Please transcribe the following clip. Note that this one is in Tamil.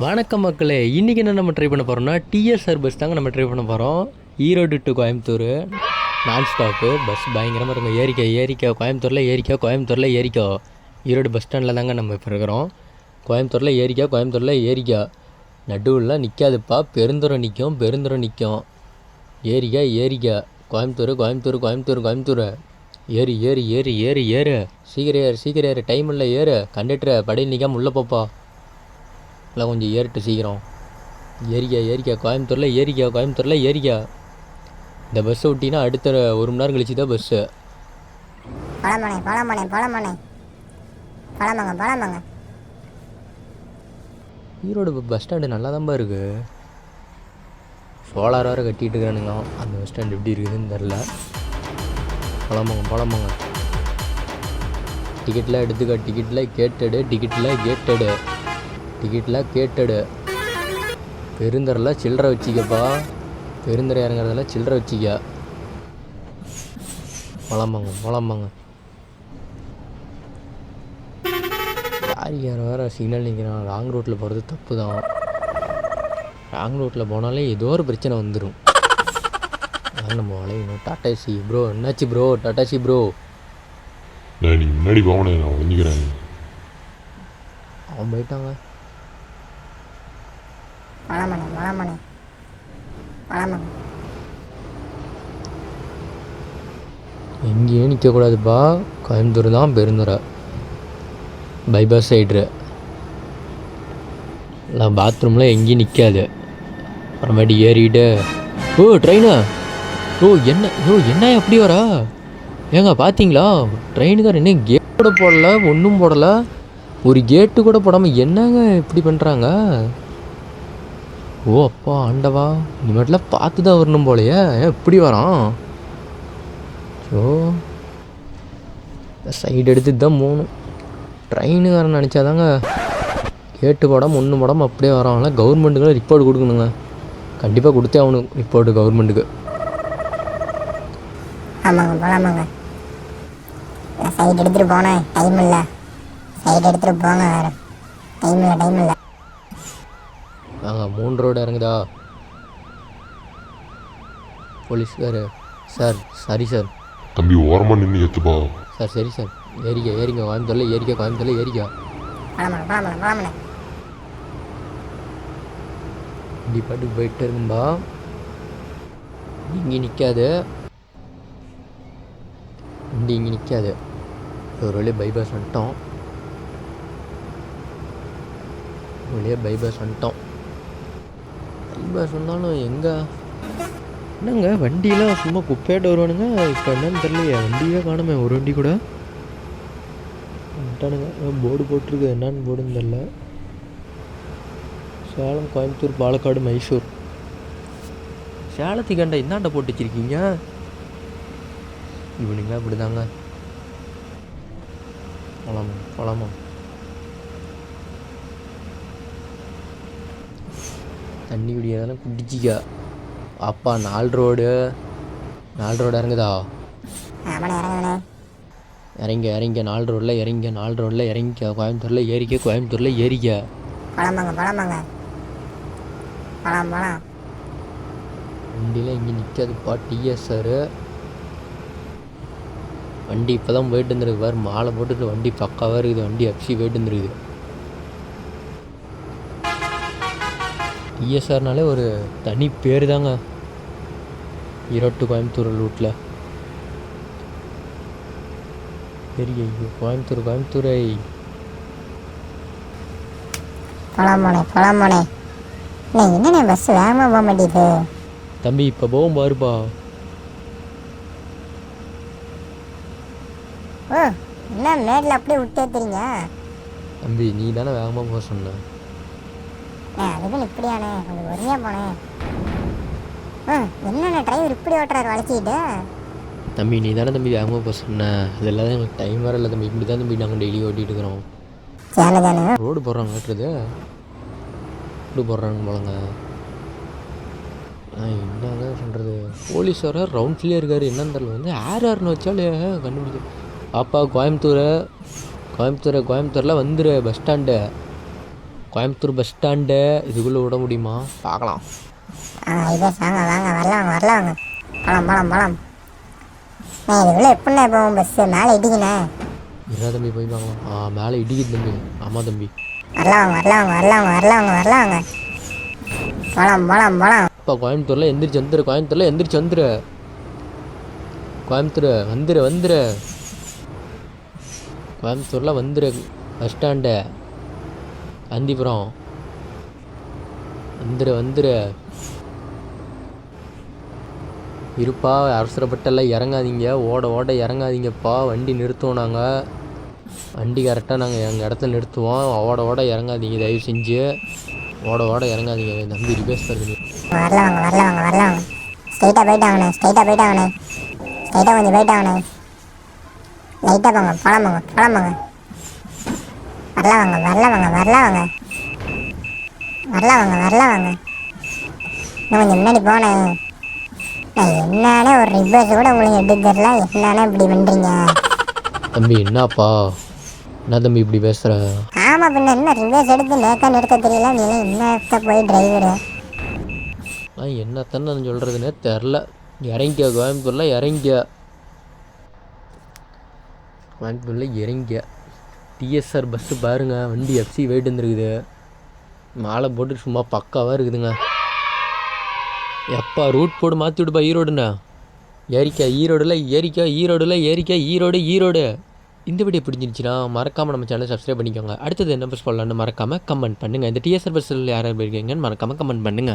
வணக்கம் மக்களே, இன்றைக்கி என்ன நம்ம ட்ரை பண்ண போகிறோம்னா டிஎஸ்ஆர் பஸ் தாங்க நம்ம ட்ரை பண்ண போகிறோம். ஈரோடு டு கோயம்புத்தூர் நான் ஸ்டாப்பு பஸ் பயங்கரமாக இருக்கும். ஏரிக்கா கோயம்புத்தூரில் ஏரிக்கா ஈரோடு பஸ் ஸ்டாண்டில் தாங்க நம்ம இப்போ இருக்கிறோம். கோயம்புத்தூரில் ஏரிக்கா நடுவில் நிற்காதுப்பா, பெருந்துறை நிற்கும். ஏரிக்கா கோயம்புத்தூர் ஏறு சீக்கிரம் ஏறு டைம் இல்லை, ஏறு கண்டக்டரை படையில் நிற்காம உள்ளே போப்பா, இல்லை கொஞ்சம் ஏறிட்டு சீக்கிரம். ஏரிக்கா கோயம்புத்தூரில் ஏரிக்கா. இந்த பஸ்ஸை விட்டினா அடுத்த 1 மணி நேரம் கழிச்சு தான் பஸ்ஸு. ஈரோடு பஸ் ஸ்டாண்டு நல்லா தான்ப்பா இருக்குது. சோலார் வேறு கட்டிகிட்டு இருக்கானுங்க. அந்த பஸ் ஸ்டாண்டு எப்படி இருக்குதுன்னு தெரில. போலாமாங்க. டிக்கெட்லாம் எடுத்துக்க, டிக்கெட்லாம் கேட்டடு. பெருந்தரில் சில்லறை வச்சிக்கப்பா, பெருந்தரை இறங்குறதெல்லாம் சில்லறை வச்சிக்க. போலாமாங்க. யார் வேறு சிக்னல் நிற்கிறான். ராங் ரோட்டில் போகிறது தப்பு தான். ராங் ரோட்டில் போனாலே ஏதோ ஒரு பிரச்சனை வந்துடும். அதான் நம்ம வளையணும். டாட்டாசி ப்ரோ, என்னாச்சு ப்ரோ? டாட்டாசி ப்ரோ, நீ முன்னாடி போனே, நான் ஒழிஞ்சிக்கிறேன். அவன் போயிட்டாங்க. எங்கேயும் நிற்கக்கூடாதுப்பா. கோயம்புத்தூர் தான் பெருந்துறை பைபாஸ் சைடு. இல்லை பாத்ரூமில் எங்கேயும் நிற்காது. அப்புறமேட்டு ஏறிட்டு ட்ரெயினு என்ன எப்படி வரா? ஏங்க பார்த்தீங்களா, ட்ரெயினுக்கார் என்ன கேட் கூட போடலை, ஒன்றும் போடலை, ஒரு கேட்டு கூட போடாமல் என்னங்க இப்படி பண்ணுறாங்க? அப்பா ஆண்டவா, இனிமேட்டெலாம் பார்த்து தான் வரணும் போலையே. ஏன் இப்படி வரான்? சைடு எடுத்து தான் போகணும். ட்ரெயினுக்காரன் நினச்சாதாங்க கேட்டு போடாமல் ஒன்றும் போடாமல் அப்படியே வராங்களா. கவர்மெண்ட்டுக்குலாம் ரிப்போர்ட் கொடுக்கணுங்க, கண்டிப்பாக கொடுத்தே ஆகணும் ரிப்போர்ட்டு கவர்மெண்ட்டுக்கு. ஆமாங்க, சைடு எடுத்துகிட்டு போனேன், டைம் இல்லை. சைடு எடுத்துகிட்டு போங்க, டைம் இல்லை. வாங்க, 3 ரோடு இறங்குதா போலீஸ்கார். Sir sorry sir. தம்பி ஓரமாக நின்று ஏற்றுப்பா. சார் சரி சார். ஏரிக்கா கோயம்புத்தூரில் ஏரிக்கா. இப்படி பாட்டுக்கு போயிட்டு இருக்கும்பா, இங்கே நிற்காது. ஒரு வழியாக பைபாஸ் வந்துட்டோம். பைபாஸ் வந்தாலும் என்னங்க வண்டியெலாம் சும்மா குப்பையாட்டு வருவானுங்க. இப்போ என்னன்னு தெரியலையே, வண்டியே காணுமே, ஒரு வண்டி கூட வந்துட்டானுங்க. போர்டு போட்டிருக்கு, என்னன்னு போர்டுன்னு தெரில. சேலம், கோயம்புத்தூர், பாலக்காடு, மைசூர். சேலத்துக்காண்டா என்னாண்ட போட்டு வச்சிருக்கீங்க? இவனுங்க அப்படி தாங்க. போலாமா. தண்ணி குடியாதானே குடிச்சிக்கா. அப்பா 4 ரோடு இறங்குதா? இறங்க 4 ரோடில் இறங்கிக்க. கோயம்புத்தூரில் ஏரிக்கா. வண்டியில் இங்கே நிற்காதுப்பா. டிஎஸ்ஆர் வண்டி இப்போ தான் போயிட்டு இருந்துருக்கு. வேறு மாலை போட்டுட்டு வண்டி பக்காவாக இருக்குது. வண்டி எஃப்சி போயிட்டு இருந்துருக்குது. டிஎஸ்ஆர்னாலே ஒரு தனி பேர் தாங்க ஈரோடு கோயம்புத்தூர் ரூட்டில். பெரிய கோயம்புத்தூரை என்ன பஸ் வேகமாக போக மாட்டேங்குது தம்பி. இப்போ போகும் பாருப்பா. என்ன மேட்டில் அப்படியே விட்டு ஏற்றுறீங்க தம்பி? நீ தானே வேகமாக போக சொன்ன. அதுக்குன்னு இப்படியானே, கொஞ்சம் ஒருமையாக போனேன். என்னென்ன டிரைவர் இப்படி ஓட்டுறாரு வளைச்சிக்கிட்டு? தம்பி நீ தானே தம்பி வேகமாக போக சொன்ன. அதெல்லாம் தான் எங்களுக்கு டைம் வேறு இல்லை தம்பி. இப்படி தான் தம்பி நாங்கள் டெய்லி ஓட்டிகிட்டு இருக்கிறோம். ரோடு போடுறாங்க ஓட்டுறது, ரோடு போடுறாங்க போலங்க. என்னங்க சொல்கிறது, போலீஸ் வர ரவுண்ட்ஸ்லேயே இருக்கார். என்னன்னு தெரியல, வந்து யாருன்னு வச்சாலே கண்டுபிடிச்சு. பாப்பா கோயம்புத்தூரில் வந்துரு bus stand. Coimbatore bus stand இதுக்குள்ளே விட முடியுமா பார்க்கலாம். இதே வாங்க வாங்க வரலாங்க வரலாங்க. பழம் பழம் பழம். நான் இதுக்குள்ளே எப்படிண்ணே போவோம் பஸ்ஸு மேலே இடிக்கினே. என்ன தம்பி போய் பார்க்கலாம். மேலே இடிக்குது தம்பி. ஆமாம் தம்பி. வரலாங்க வரலாங்க வரலாங்க வரலாங்க வரலாங்க. பழம் பழம் பழம். இப்போ கோயம்புத்தூரில் எந்திரிச்சு வந்துரு. கோயம்புத்தூரில் எந்திரிச்சு வந்துரு. கோயம்புத்தூர் வந்துரு. கோயம்புத்தூரில் வந்துரு பஸ் ஸ்டாண்டு காந்திபுரம். வந்துரு இருப்பா. அவசரப்பட்டெல்லாம் இறங்காதீங்க. ஓட இறங்காதீங்கப்பா. வண்டி நிறுத்துவோம் நாங்கள். வண்டி கரெக்டாக நாங்கள் எங்கள் இடத்துல நிறுத்துவோம். ஓட இறங்காதீங்க தயவு செஞ்சு. ஓட இறங்காதீங்க. தம்பி ரிவேஸ் வருது. வரலாங்க வரலாங்க வரலாங்க. ஸ்ட்ரைட்டாக போயிட்டாங்கண்ணே. ஸ்ட்ரைட்டாக கொஞ்சம் போயிட்டாங்கண்ணே. லைட்டாக போங்க. பழம் போங்க. வரலாங்க. இன்னும் கொஞ்சம் முன்னாடி போனேன். என்னன்னே ஒரு ரிவர்ஸ் கூட உங்களுக்கு எப்படி தெரியல. என்னன்னே இப்படி பண்ணுறீங்க தம்பி? என்னப்பா என்ன தம்பி இப்படி பேசுகிற? ஆமாம் பின்ன என்ன ரிவர்ஸ் எடுத்து நேக்காக நிறுத்த தெரியல. நீ என்னத்த போய் டிரைவரு. என்னத்தானே நான் சொல்கிறதுனே தெரில. இறங்கிக்க கோயம்புத்தூரில் இறங்கிக்க. டிஎஸ்ஆர் பஸ்ஸு பாருங்கள். வண்டி எஃப்சி வெயிட் வந்துருக்குது. மாலை போட்டு சும்மா பக்காவாக இருக்குதுங்க. எப்பா ரூட் போடு மாற்றி விடுப்பா. ஈரோடுண்ணா ஈரோடு. இந்த வீடியோ பிடிச்சிருந்துச்சுன்னா மறக்காமல் நம்ம சேனலை சப்ஸ்கிரைப் பண்ணிக்கோங்க. அடுத்தது என்ன பஸ் போடலான்னு மறக்காமல் கமெண்ட் பண்ணுங்கள். இந்த டிஎஸ்ஆர் பஸ்ஸில் யாராவது போயிருக்கீங்கன்னு மறக்காமல் கமெண்ட் பண்ணுங்கள்.